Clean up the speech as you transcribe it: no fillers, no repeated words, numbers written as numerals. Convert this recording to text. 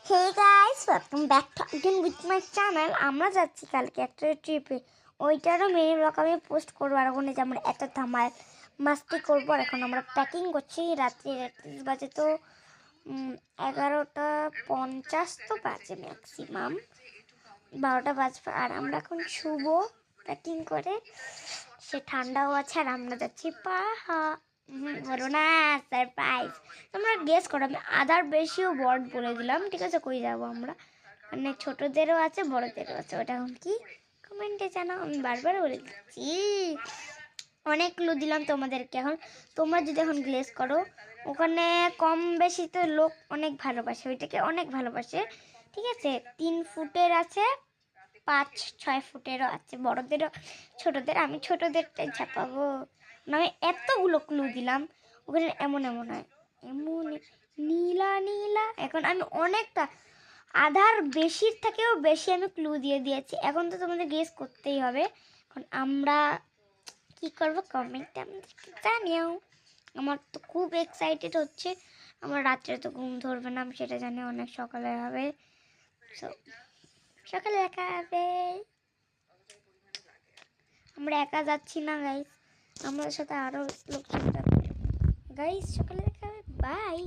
Hey guys, welcome back to again with my channel. আমরা যাচ্ছি কালকে একটা ট্রিপে। ওইটারও মিনি ব্লগ আমি পোস্ট করবো। আর ওখানে যে আমরা এত ধামাল মাস্তি করবো। আর এখন আমরা প্যাকিং করছি। রাত্রি বাজে তো 11:50 তো বাজে, ম্যাক্সিমাম 12টা বাজবে। আর আমরা এখন শুভ প্যাকিং করে, সে ঠান্ডাও আছে। আর আমরা যাচ্ছি বলো না, সারপ্রাইজ। তোমরা গেস করো, আমি আদার বেশিও ওয়ার্ড বলে দিলাম। ঠিক আছে, কই যাবো আমরা? মানে ছোটদেরও আছে, বড়দেরও আছে। ওটা এখন কি কমেন্টে জানাও। আমি বারবার বলে দিচ্ছি, অনেক ক্লু দিলাম তোমাদেরকে। এখন তোমরা যদি এখন গেস করো, ওখানে কম বেশি তো লোক অনেক ভালোবাসে, ওইটাকে অনেক ভালোবাসে। ঠিক আছে, 3 ফুটের আছে, 5-6 ফুটেরও আছে, বড়দেরও ছোটদের। আমি ছোটদেরটাই ছাপাবো। আমি এতগুলো ক্লু দিলাম, ওখানে এমন এমন হয়, এমন নীলা নীলা। এখন আমি অনেকটা আধার বেশির থেকেও বেশি আমি ক্লু দিয়ে দিয়েছি। এখন তো তোমাদের গেস করতেই হবে। এখন আমরা কি করবো কমেন্টে আমাদেরকে জানিও। আমার তো খুব এক্সাইটেড হচ্ছে। আমার রাত্রে তো ঘুম ধরবে না, আমি সেটা জানি। অনেক সকালে হবে, সকালে দেখা হবে। আমরা একা যাচ্ছি না গাইস, আমাদের সাথে আরো লোকজন যাবে। গাইস, সকালে দেখা হবে। বাই।